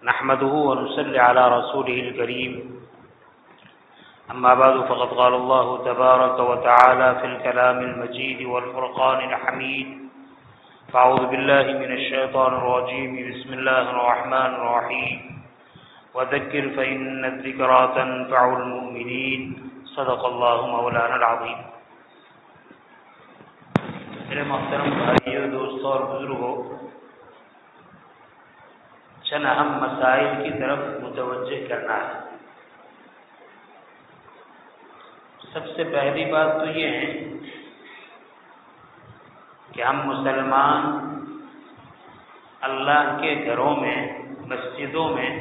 نحمده ونصلي على رسوله الكريم أما بعد فقد قال الله تبارك وتعالى في الكلام المجيد والفرقان الحميد فأعوذ بالله من الشيطان الرجيم بسم الله الرحمن الرحيم وذكر فإن الذكرى تنفع المؤمنين صدق الله مولانا العظيم۔ میرے محترم بھائیو، دوستوں اور بزرگوں، چند اہم مسائل کی طرف متوجہ کرنا ہے۔ سب سے پہلی بات تو یہ ہے کہ ہم مسلمان اللہ کے گھروں میں، مسجدوں میں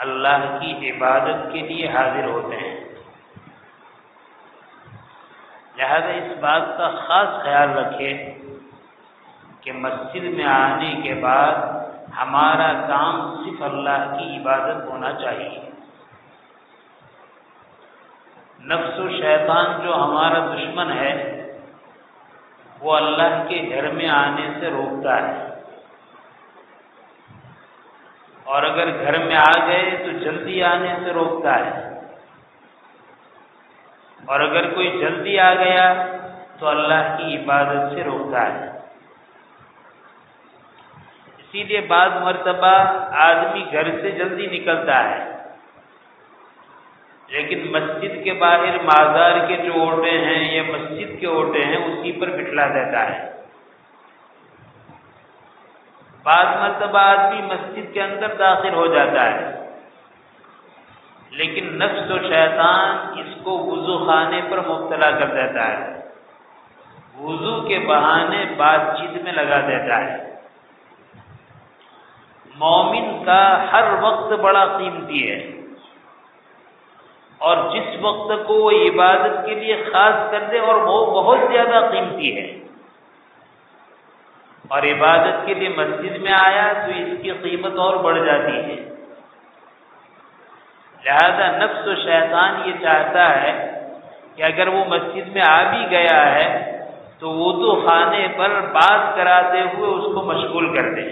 اللہ کی عبادت کے لیے حاضر ہوتے ہیں، لہذا اس بات کا خاص خیال رکھیں کہ مسجد میں آنے کے بعد ہمارا کام صرف اللہ کی عبادت ہونا چاہیے۔ نفس و شیطان جو ہمارا دشمن ہے وہ اللہ کے گھر میں آنے سے روکتا ہے، اور اگر گھر میں آ گئے تو جلدی آنے سے روکتا ہے، اور اگر کوئی جلدی آ گیا تو اللہ کی عبادت سے روکتا ہے۔ اسی لیے بعض مرتبہ آدمی گھر سے جلدی نکلتا ہے، لیکن مسجد کے باہر مازار کے جو اوٹے ہیں یا مسجد کے اوٹے ہیں اسی پر بٹھلا دیتا ہے۔ بعض مرتبہ آدمی مسجد کے اندر داخل ہو جاتا ہے، لیکن نفس و شیطان اس کو وضو خانے پر مبتلا کر دیتا ہے، وضو کے بہانے بات چیت میں لگا دیتا ہے۔ مومن کا ہر وقت بڑا قیمتی ہے، اور جس وقت کو وہ عبادت کے لیے خاص کر دے اور وہ بہت زیادہ قیمتی ہے، اور عبادت کے لیے مسجد میں آیا تو اس کی قیمت اور بڑھ جاتی ہے۔ لہذا نفس و شیطان یہ چاہتا ہے کہ اگر وہ مسجد میں آ بھی گیا ہے تو وضو خانے پر بات کراتے ہوئے اس کو مشغول کر دے۔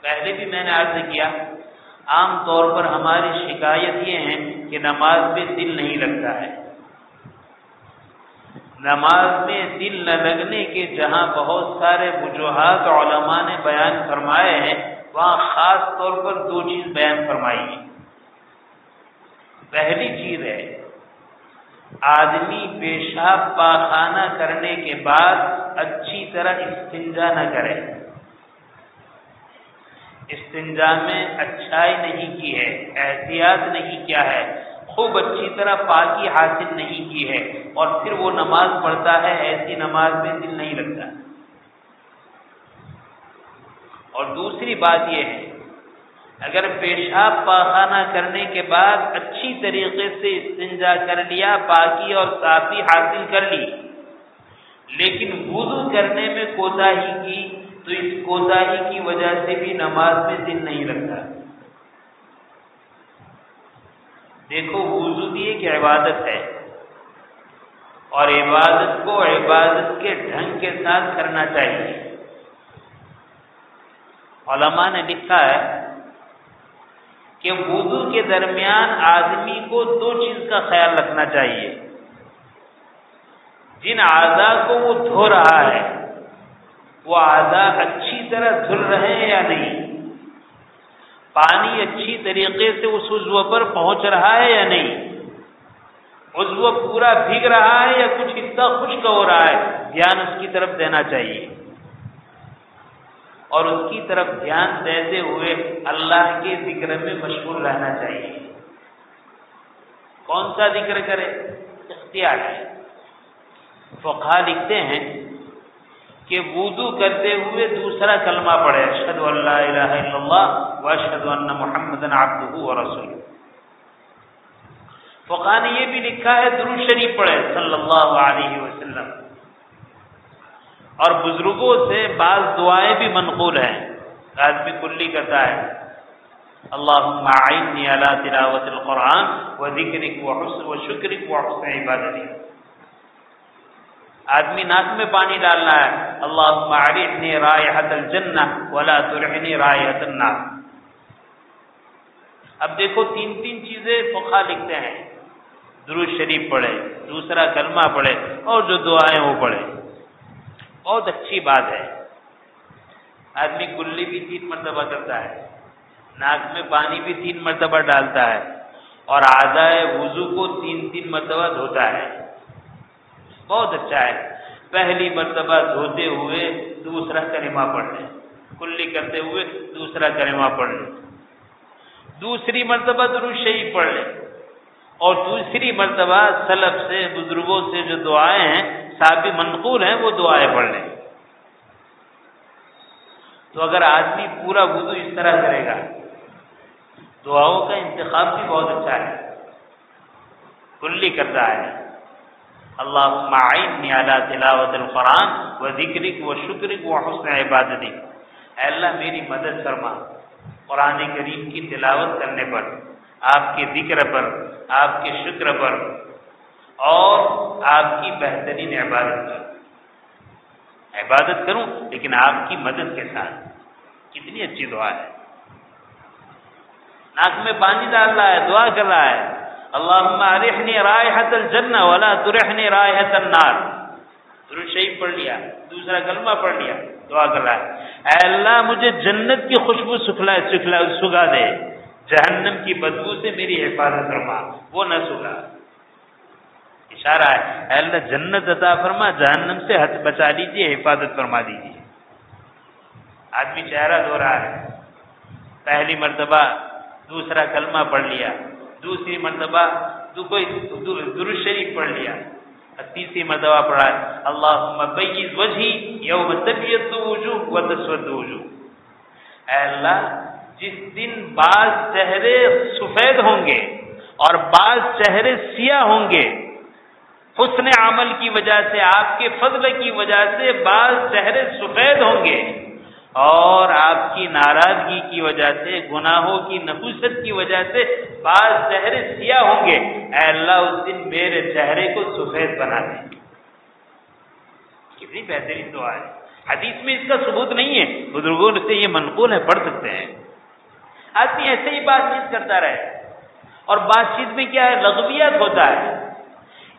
پہلے بھی میں نے عرض کیا، عام طور پر ہماری شکایت یہ ہے کہ نماز میں دل نہیں لگتا ہے۔ نماز میں دل نہ لگنے کے جہاں بہت سارے وجوہات علماء نے بیان فرمائے ہیں، وہاں خاص طور پر دو چیز بیان فرمائی ہیں۔ پہلی چیز ہے آدمی پیشاب پاخانہ کرنے کے بعد اچھی طرح استنجا نہ کرے۔ استنجا میں اچھائی نہیں کی ہے، احتیاط نہیں کیا ہے، خوب اچھی طرح پاکی حاصل نہیں کی ہے، اور پھر وہ نماز پڑھتا ہے، ایسی نماز میں دل نہیں لگتا۔ اور دوسری بات یہ ہے، اگر پیشاب پاخانہ کرنے کے بعد اچھی طریقے سے استنجا کر لیا، پاکی اور صافی حاصل کر لی، لیکن وضو کرنے میں کوتاہی کی تو اس کوتاہی کی وجہ سے بھی نماز میں دل نہیں لگتا۔ دیکھو، وضو بھی ایک عبادت ہے، اور عبادت کو عبادت کے ڈھنگ کے ساتھ کرنا چاہیے۔ علماء نے لکھا ہے کہ وضو کے درمیان آدمی کو دو چیز کا خیال رکھنا چاہیے۔ جن اعضاء کو وہ دھو رہا ہے وہ اعضاء اچھی طرح دھل رہے ہیں یا نہیں، پانی اچھی طریقے سے اس عضو پر پہنچ رہا ہے یا نہیں، عضو پورا بھیگ رہا ہے یا کچھ حصہ خشک ہو رہا ہے، دھیان اس کی طرف دینا چاہیے، اور اس کی طرف دھیان دیتے ہوئے اللہ کے ذکر میں مشغول رہنا چاہیے۔ کون سا ذکر کرے؟ اختیار ہے۔ فقہا لکھتے ہیں کہ وضو کرتے ہوئے دوسرا کلمہ پڑھے، اشہد ان لا الہ الا اللہ واشہد ان محمدا عبدہ ورسولہ۔ فقہا نے یہ بھی لکھا ہے درود شریف پڑھے صلی اللہ علیہ وسلم، اور بزرگوں سے بعض دعائیں بھی منقول ہیں، آدمی کلی کرتا ہے، اللہم اعنی علی تلاوت القرآن وذکرک وشکرک وحسن عبادتک۔ آدمی ناک میں پانی ڈالنا ہے، اللہم اعرفنی رائحۃ الجنہ ولا ترحنی رائحۃ النار۔ اب دیکھو تین چیزیں فقہا لکھتے ہیں، درود شریف پڑھے، دوسرا کلمہ پڑھے، اور جو دعائیں وہ پڑھے۔ بہت اچھی بات ہے۔ آدمی کلی بھی 3 مرتبہ کرتا ہے، ناک میں پانی بھی 3 مرتبہ ڈالتا ہے، اور اعضائے وضو کو 3 مرتبہ دھوتا ہے۔ بہت اچھا ہے۔ پہلی مرتبہ دھوتے ہوئے دوسرا کلمہ پڑھ لیں، کلی کرتے ہوئے دوسرا کلمہ پڑھ لیں، دوسری مرتبہ درود شریف پڑھ لیں، اور دوسری مرتبہ سلف سے، بزرگوں سے جو دعائیں ہیں ثابت منقول ہیں وہ دعائیں پڑھ لیں۔ تو اگر آدمی پورا وضو اس طرح کرے گا، دعاؤں کا انتخاب بھی بہت اچھا ہے، کلی کرتا ہے، اللہم اعنی علی تلاوت القرآن و ذکرک و شکرک و حسن عبادتک، اے اللہ میری مدد فرما قرآن کریم کی تلاوت کرنے پر، آپ کے ذکر پر، آپ کے شکر پر، اور آپ کی بہترین عبادت پر۔ عبادت کروں لیکن آپ کی مدد کے ساتھ۔ کتنی اچھی دعا ہے۔ ناک میں پانی ڈال رہا ہے، دعا کر رہا ہے، اللہم ارحنی رائحۃ الجنہ ولا ترحنی رائحۃ النار۔ درود شریف پڑھ لیا، دوسرا کلمہ پڑھ لیا، دعا کر رہا ہے، اے اللہ مجھے جنت کی خوشبو سکھا دے، جہنم کی بدبو سے میری حفاظت فرما، وہ نہ سکھا۔ اشارہ ہے، اے اللہ جنت عطا فرما، جہنم سے ہاتھ بچا لیجیے، حفاظت فرما دیجیے۔ آدمی چہرہ دھو رہا ہے، پہلی مرتبہ دوسرا کلمہ پڑھ لیا، دوسری مرتبہ درود شریف پڑھ لیا، تیسری مرتبہ پڑھا ہے، اللہم بیض وجہی یوم تبیض وجوہ و تسود وجوہ، اے اللہ جس دن بعض چہرے سفید ہوں گے اور بعض چہرے سیاہ ہوں گے، حسن عمل کی وجہ سے، آپ کے فضل کی وجہ سے بعض چہرے سفید ہوں گے، اور آپ کی ناراضگی کی وجہ سے، گناہوں کی نحوست کی وجہ سے بعض چہرے سیاہ ہوں گے، اے اللہ اس دن میرے چہرے کو سفید بنا دے۔ کتنی بہترین دعا ہے۔ حدیث میں اس کا ثبوت نہیں ہے، بزرگوں سے یہ منقول ہے، پڑھ سکتے ہیں۔ آدمی ایسے ہی بات چیت کرتا رہے، اور بات چیت میں کیا ہے، لغویات ہوتا ہے،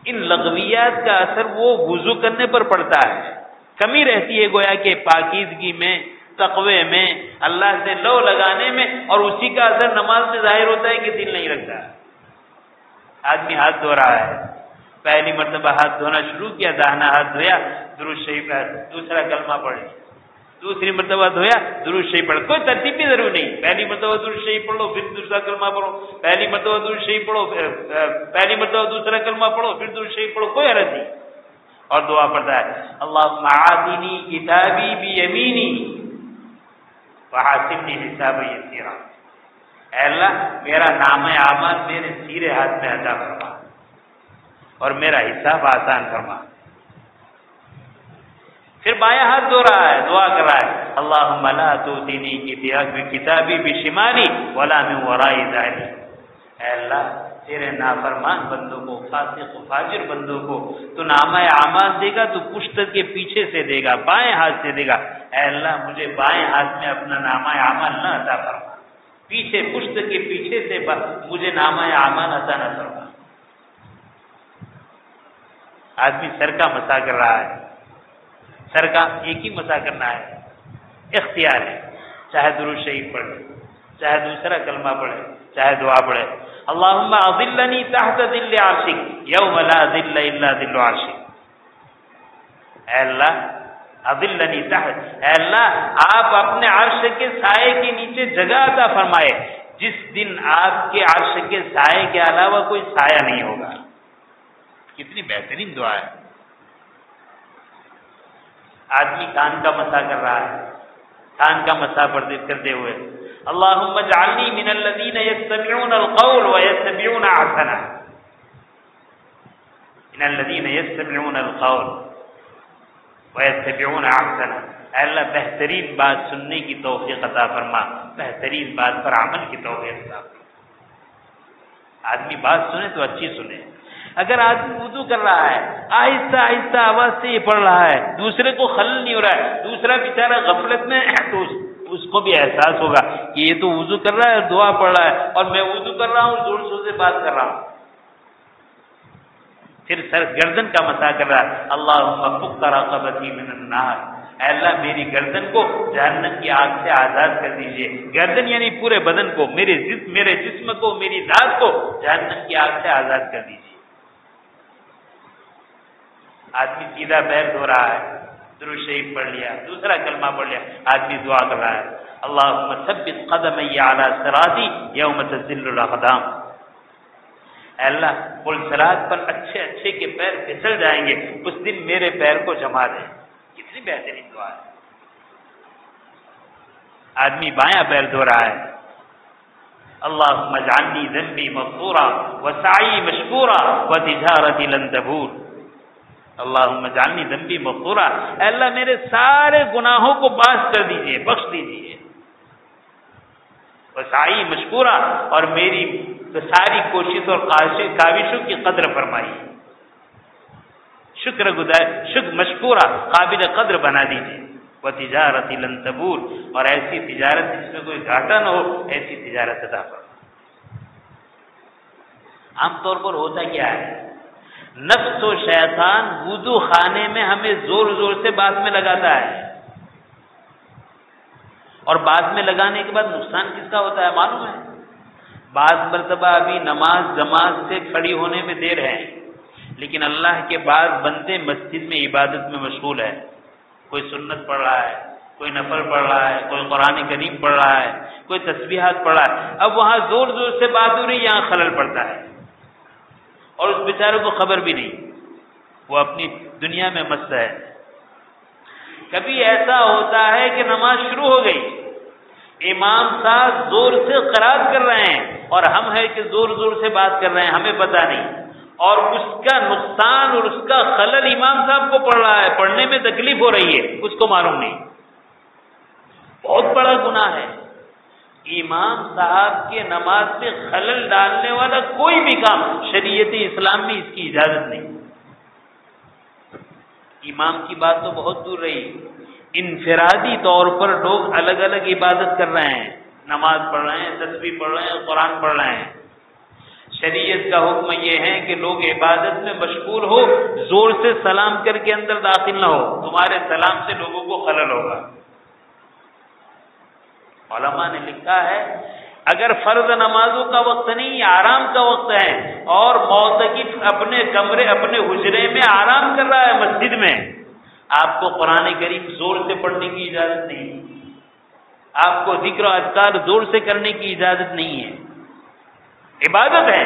ان لغویات کا اثر وہ وضو کرنے پر پڑتا ہے، کمی رہتی ہے گویا کہ پاکیزگی میں، تقوی میں، اللہ سے لو لگانے میں، اور اسی کا اثر نماز سے ظاہر ہوتا ہے کہ دل نہیں رکھتا۔ آدمی ہاتھ دھو رہا ہے، پہلی مرتبہ ہاتھ دھونا شروع کیا، داہنا ہاتھ دھویا، درود شریف دوسرا کلمہ پڑھ لیا، دوسری مرتبہ دھویا، درود شریف پڑھ، کوئی ترتیب بھی ضرور نہیں، پہلی مرتبہ درود شریف پڑھ لو، پھر دوسرا کلمہ پڑھو، پہلی مرتبہ درود شریف پڑھو، پہلی مرتبہ دوسرا کلمہ پڑھو، پھر درود شریف پڑھو، کوئی حرج نہیں۔ اور دعا پڑھتا ہے، اللہم آتنی کتابی بیمینی وحاسبنی حسابا یسیرا، اے اللہ میرا نامہ اعمال میرے سیرے ہاتھ میں عطا فرما، اور میرا حساب آسان فرما۔ پھر بایاں ہاتھ دھو رہا ہے، دعا کر رہا ہے، اللہم لا تؤتنی کتابی بشمالی ولا من ورائی ظہری، اے اللہ تیرے نافرمان بندوں کو، فاسق و فاجر بندوں کو تو نامہ اعمال دے گا تو پشت کے پیچھے سے دے گا، بائیں ہاتھ سے دے گا، اے اللہ مجھے بائیں ہاتھ میں اپنا نامہ اعمال نہ عطا فرما، پیچھے پشت کے پیچھے سے مجھے نامہ اعمال عطا نہ فرما۔ آدمی سر کا مسح کر رہا ہے، سر کا ایک ہی مسح کرنا ہے، اختیار ہے، چاہے درود شریف پڑھے، چاہے دوسرا کلمہ پڑھے، چاہے دعا پڑھے، اللہم اظلنی تحت ظل عرشک یوم لا ظل الا ظل عرشک، اے اللہ اظلنی تحت، اے اللہ آپ اپنے عرش کے سائے کے نیچے جگہ عطا فرمائے جس دن آپ کے عرش کے سائے کے علاوہ کوئی سایہ نہیں ہوگا۔ کتنی بہترین دعا ہے۔ آدمی کان کا مسح کر رہا ہے، کان کا مسح کرتے ہوئے، اللہم اجعلنی من الذین یستمعون القول ویتبعون احسنہ، من الذین یستمعون القول ویتبعون احسنہ، اے اللہ بہترین بات سننے کی توفیق عطا فرما، بہترین بات پر عمل کی توفیق عطا فرما۔ آدمی بات سنے تو اچھی سنے، اگر آدمی وضو کر رہا ہے، آہستہ آہستہ آواز سے یہ پڑھ رہا ہے، دوسرے کو خلل نہیں ہو رہا ہے، دوسرا بیچارہ غفلت میں، تو اس کو بھی احساس ہوگا کہ یہ تو وضو کر رہا ہے اور دعا پڑھ رہا ہے، اور میں وضو کر رہا ہوں، زور زور سے بات کر رہا ہوں، پھر سر گردن کا مسح کر رہا ہے، اللہم فک رقبتی من النار، اے اللہ میری گردن کو جہنم کی آگ سے آزاد کر دیجئے. گردن یعنی پورے بدن کو، میرے جسم کو، میری ذات کو جہنم کی آگ سے آزاد کر دیجئے. آدمی سیدھا پیر دھو رہا ہے، درود شریف پڑھ لیا، دوسرا کلمہ پڑھ لیا، آدمی دعا کر رہا ہے، اللہم ثبت قدمی علی صراطی یوم تزل الاقدام. اے اللہ پل صراط پر اچھے اچھے کے پیر پھسل جائیں گے، اس دن میرے پیر کو جما دیں. کتنی بہترین دعا ہے. آدمی بایاں پیر دھو رہا ہے، اللہم اجعلنی ذنبی مغفورا وسعی مشکورا وتجارتی لن تبور. اللہم اجعلنی ذنبی مغفورا، اے اللہ میرے سارے گناہوں کو معاف کر دیجئے، بخش دیجئے. وسعی مشکورا، اور میری ساری کوشش اور کاوشوں کی قدر فرمائیے. شکر مشکورہ قابل قدر بنا دیجیے. وتجارت لن تبور، اور ایسی تجارت جس میں کوئی گھاٹا نہ ہو، ایسی تجارت عطا فرما. عام طور پر ہوتا کیا ہے، نفس و شیطان وضو خانے میں ہمیں زور زور سے بات میں لگاتا ہے، اور بعد میں لگانے کے بعد نقصان کس کا ہوتا ہے معلوم ہے؟ بعض مرتبہ ابھی نماز جماعت سے کھڑی ہونے میں دیر ہے، لیکن اللہ کے بعض بندے مسجد میں عبادت میں مشغول ہے. کوئی سنت پڑھ رہا ہے، کوئی نفل پڑھ رہا ہے، کوئی قرآن کریم پڑھ رہا ہے، کوئی تسبیحات پڑھ رہا ہے. اب وہاں زور زور سے بات ہو رہی، یہاں خلل پڑتا ہے، اور اس بیچارے کو خبر بھی نہیں، وہ اپنی دنیا میں مست ہے. کبھی ایسا ہوتا ہے کہ نماز شروع ہو گئی، امام صاحب زور سے قرات کر رہے ہیں، اور ہم ہے کہ زور زور سے بات کر رہے ہیں، ہمیں پتہ نہیں، اور اس کا نقصان اور اس کا خلل امام صاحب کو پڑ رہا ہے، پڑھنے میں تکلیف ہو رہی ہے، اس کو معلوم نہیں. بہت بڑا گناہ ہے. امام صاحب کے نماز میں خلل ڈالنے والا کوئی بھی کام شریعت اسلام میں اس کی اجازت نہیں. امام کی بات تو بہت دور رہی، انفرادی طور پر لوگ الگ الگ عبادت کر رہے ہیں، نماز پڑھ رہے ہیں، تسبیح پڑھ رہے ہیں، قرآن پڑھ رہے ہیں. شریعت کا حکم یہ ہے کہ لوگ عبادت میں مشغول ہو، زور سے سلام کر کے اندر داخل نہ ہو، تمہارے سلام سے لوگوں کو خلل ہوگا. علماء نے لکھا ہے اگر فرض نمازوں کا وقت نہیں، آرام کا وقت ہے، اور معتکف اپنے کمرے اپنے حجرے میں آرام کر رہا ہے مسجد میں، آپ کو قرآن کریم زور سے پڑھنے کی اجازت نہیں، آپ کو ذکر و اذکار زور سے کرنے کی اجازت نہیں ہے. عبادت ہے،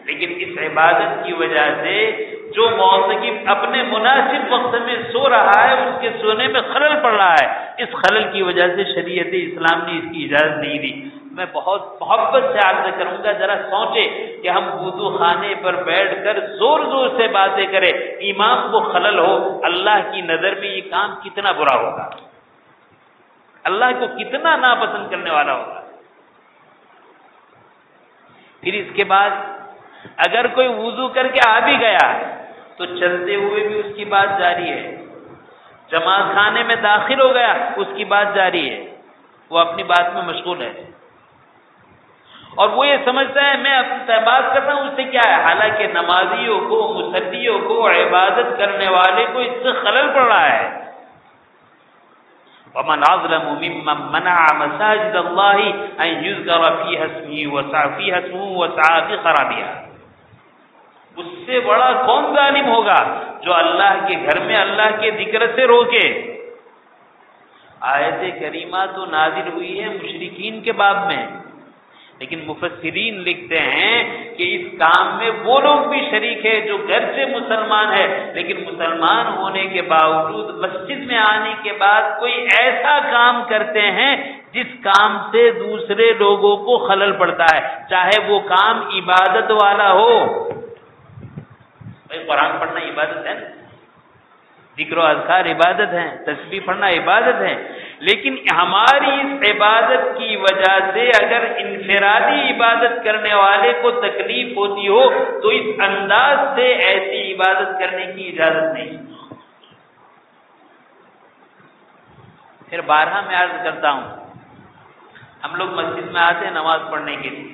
لیکن اس عبادت کی وجہ سے جو معتکف اپنے مناسب وقت میں سو رہا ہے، اس کے سونے میں خلل پڑ رہا ہے. اس خلل کی وجہ سے شریعت اسلام نے اس کی اجازت نہیں دی. میں بہت محبت سے عرض کروں گا، ذرا سوچے کہ ہم وضو خانے پر بیٹھ کر زور زور سے باتیں کریں، امام کو خلل ہو، اللہ کی نظر میں یہ کام کتنا برا ہوگا، اللہ کو کتنا ناپسند کرنے والا ہوگا. پھر اس کے بعد اگر کوئی وضو کر کے آ بھی گیا تو چلتے ہوئے بھی اس کی بات جاری ہے، جماعت خانے میں داخل ہو گیا اس کی بات جاری ہے، وہ اپنی بات میں مشغول ہے، اور وہ یہ سمجھتا ہے میں اپنی بات کر رہا ہوں، اس سے کیا ہے، حالانکہ نمازیوں کو، مصلیوں کو، عبادت کرنے والے کو اس سے خلل پڑ رہا ہے. وَمَنْ أَظْلَمُ مِمَّنْ مَنَعَ مَسَاجِدَ اللَّهِ أَنْ يُذْكَرَ فِيهَا اسْمُهُ وَسَعَى فِي خَرَابِهَا. اس سے بڑا کون ظالم ہوگا جو اللہ کے گھر میں اللہ کے ذکر سے روکے. آیت کریمہ تو نازل ہوئی ہے مشرکین کے باب میں، لیکن مفسرین لکھتے ہیں کہ اس کام میں وہ لوگ بھی شریک ہے جو گھر سے مسلمان ہے، لیکن مسلمان ہونے کے باوجود مسجد میں آنے کے بعد کوئی ایسا کام کرتے ہیں جس کام سے دوسرے لوگوں کو خلل پڑتا ہے، چاہے وہ کام عبادت والا ہو. بھائی قرآن پڑھنا عبادت ہے نا، ذکر و اذکار عبادت ہیں، تسبیح پڑھنا عبادت ہے، لیکن ہماری اس عبادت کی وجہ سے اگر انفرادی عبادت کرنے والے کو تکلیف ہوتی ہو تو اس انداز سے ایسی عبادت کرنے کی اجازت نہیں۔ پھر بارہا میں عرض کرتا ہوں، ہم لوگ مسجد میں آتے ہیں نماز پڑھنے کے لیے،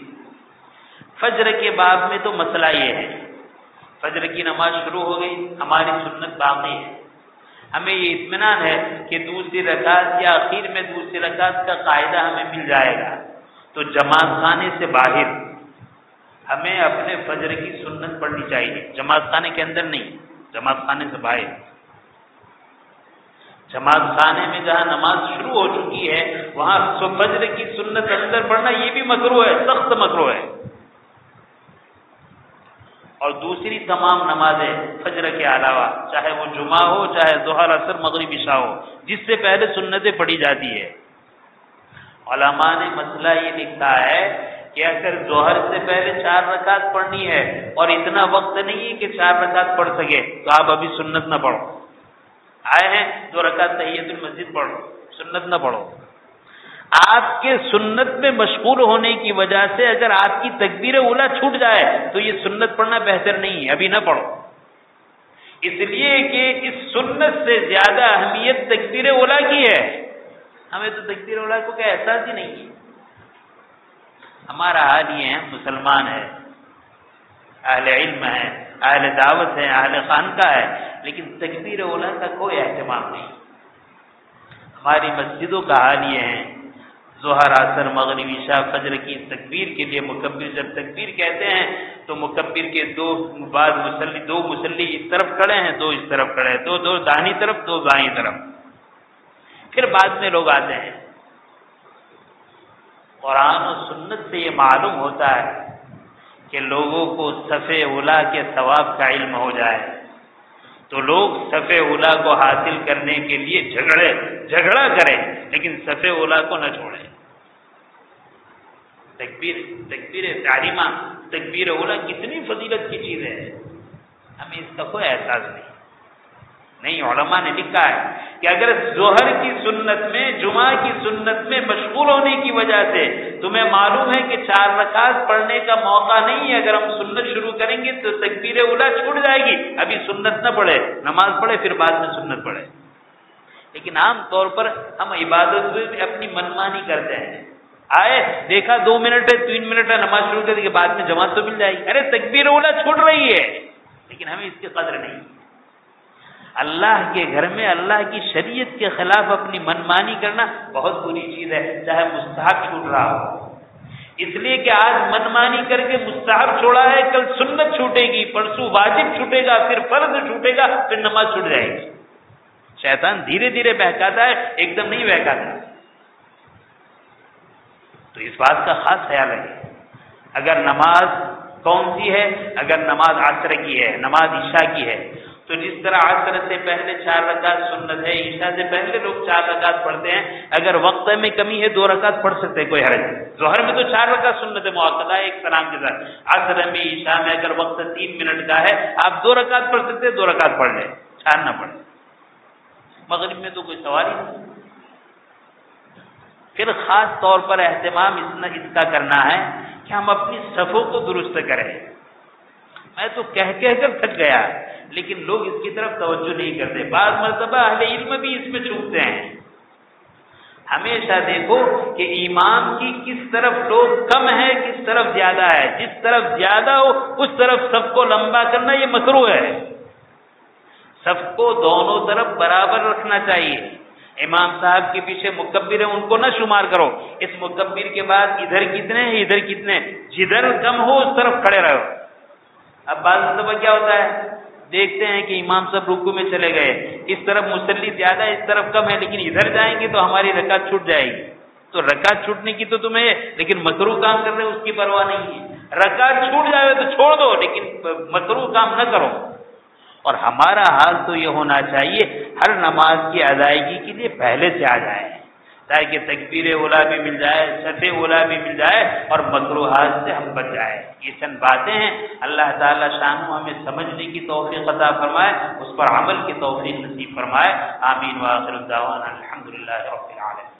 فجر کے باب میں تو مسئلہ یہ ہے، فجر کی نماز شروع ہو گئی، ہماری سنت باقی ہے، ہمیں یہ اطمینان ہے کہ دوسری رکعت یا آخر میں دوسری رکعت کا قاعدہ ہمیں مل جائے گا، تو جماعت خانے سے باہر ہمیں اپنے فجر کی سنت پڑھنی چاہیے، جماعت خانے کے اندر نہیں، جماعت خانے سے باہر۔ جماعت خانے میں جہاں نماز شروع ہو چکی ہے وہاں فجر کی سنت اندر پڑھنا یہ بھی مکروہ ہے، سخت مکروہ ہے۔ اور دوسری تمام نمازیں فجر کے علاوہ، چاہے وہ جمعہ ہو، چاہے ظہر اثر مغرب عشاء ہو، جس سے پہلے سنتیں پڑھی جاتی ہے، علماء نے مسئلہ یہ لکھا ہے کہ اگر ظہر سے پہلے 4 رکعت پڑھنی ہے اور اتنا وقت نہیں ہے کہ 4 رکعت پڑھ سکے تو آپ ابھی سنت نہ پڑھو، آئے ہیں 2 رکعت تحیۃ المسجد پڑھو، سنت نہ پڑھو۔ آپ کے سنت میں مشغول ہونے کی وجہ سے اگر آپ کی تکبیر اولیٰ چھوٹ جائے تو یہ سنت پڑھنا بہتر نہیں ہے، ابھی نہ پڑھو، اس لیے کہ اس سنت سے زیادہ اہمیت تکبیر اولیٰ کی ہے۔ ہمیں تو تکبیر اولیٰ کو کیا احساس ہی نہیں ہے۔ ہمارا حال یہ ہے، مسلمان ہے، اہل علم ہے، اہل دعوت ہے، اہل خانقاہ ہے، لیکن تکبیر اولیٰ کا کوئی اہتمام نہیں۔ ہماری مسجدوں کا حال یہ ہے، ظہر عصر مغرب عشاء فجر کی تکبیر کے لیے مکبر جب تکبیر کہتے ہیں تو مکبر کے دو مصلی اس طرف کھڑے ہیں، 2 اس طرف کھڑے ہیں، 2 داہنی طرف، 2 بائیں طرف، پھر بعد میں لوگ آتے ہیں۔ قرآن و سنت سے یہ معلوم ہوتا ہے کہ لوگوں کو صف اولیٰ کے ثواب کا علم ہو جائے تو لوگ صف اولیٰ کو حاصل کرنے کے لیے جھگڑا کریں، لیکن صف اولیٰ کو نہ چھوڑیں۔ تکبیر تعلیمہ، تکبیر اولیٰ کتنی فضیلت کی چیز ہے، ہمیں اس کا کوئی احساس نہیں۔ علماء نے لکھا ہے کہ اگر ظہر کی سنت میں، جمعہ کی سنت میں مشغول ہونے کی وجہ سے تمہیں معلوم ہے کہ 4 رکعت پڑھنے کا موقع نہیں ہے، اگر ہم سنت شروع کریں گے تو تکبیر اولیٰ چھوٹ جائے گی، ابھی سنت نہ پڑھے، نماز پڑھے پھر بعد میں سنت پڑھے۔ لیکن عام طور پر ہم عبادت میں اپنی منمانی کرتے ہیں، آئے دیکھا 2 منٹ ہے، 3 منٹ ہے، نماز شروع کر دی کہ بعد میں جماعت تو مل جائے گی، ارے تکبیر اولیٰ چھوٹ رہی ہے، لیکن ہمیں اس کی قدر نہیں۔ اللہ کے گھر میں اللہ کی شریعت کے خلاف اپنی منمانی کرنا بہت بری چیز ہے، چاہے مستحب چھوٹ رہا ہو۔ اس لیے کہ آج منمانی کر کے مستحب چھوڑا ہے، کل سنت چھوٹے گی، پرسوں واجب چھوٹے گا، پھر فرض چھوٹے گا، پھر نماز چھوٹ جائے گی۔ شیطان دھیرے دھیرے بہکاتا ہے، ایک دم نہیں بہکاتا۔ تو اس بات کا خاص خیال رکھیں، اگر نماز کون سی ہے، اگر نماز عصر کی ہے، نماز عشاء کی ہے، تو جس طرح عصر سے پہلے 4 رکعت سنت ہے، عشاء سے پہلے لوگ 4 رکعت پڑھتے ہیں، اگر وقت میں کمی ہے 2 رکعت پڑھ سکتے ہیں، کوئی حرج نہیں۔ ظہر میں تو 4 رکعت سنت مؤکدہ ہے ایک سلام کے ساتھ، عصر میں، عشاء میں اگر وقت 3 منٹ کا ہے آپ 2 رکعت پڑھ سکتے ہیں، 2 رکعت پڑھ لیں، 4 نہ پڑھیں۔ مغرب میں تو کوئی سوال ہی نہیں۔ پھر خاص طور پر اہتمام اس کا کرنا ہے کہ ہم اپنی صفوں کو درست کریں۔ میں تو کہہ کر تھک گیا، لیکن لوگ اس کی طرف توجہ نہیں کرتے، بعض مرتبہ اہل علم بھی اس میں چوکتے ہیں۔ ہمیشہ دیکھو کہ امام کی کس طرف لوگ کم ہے، کس طرف زیادہ ہے، جس طرف زیادہ ہو اس طرف صف کو لمبا کرنا یہ مکروہ ہے۔ صف کو دونوں طرف برابر رکھنا چاہیے۔ امام صاحب کے پیچھے مکبر ہیں، ان کو نہ شمار کرو، اس مکبر کے بعد ادھر کتنے ہیں، ادھر کتنے، جدھر کم ہو اس طرف کھڑے رہو۔ اب بعض دفعہ کیا ہوتا ہے، دیکھتے ہیں کہ امام صاحب رکوع میں چلے گئے، اس طرف مصلی زیادہ اس طرف کم ہے، لیکن ادھر جائیں گے تو ہماری رکعت چھوٹ جائے گی۔ تو رکعت چھوٹنے کی تو تمہیں، لیکن مکروہ کام کر رہے ہیں اس کی پرواہ نہیں ہے۔ رکعت چھوٹ جائے تو چھوڑ دو، لیکن مکروہ کام نہ کرو۔ اور ہمارا حال تو یہ ہونا چاہیے ہر نماز کی ادائیگی کے لیے پہلے سے آ جائیں، تاکہ تکبیر اولا بھی مل جائے، سطح اولا بھی مل جائے اور مکروہات سے ہم بچ جائیں۔ یہ چند باتیں ہیں، اللہ تعالیٰ شانہ ہمیں سمجھنے کی توفیق عطا فرمائے، اس پر عمل کی توفیق نصیب فرمائے۔ آمین وآخر الدعوانا الحمدللہ رب العالمین۔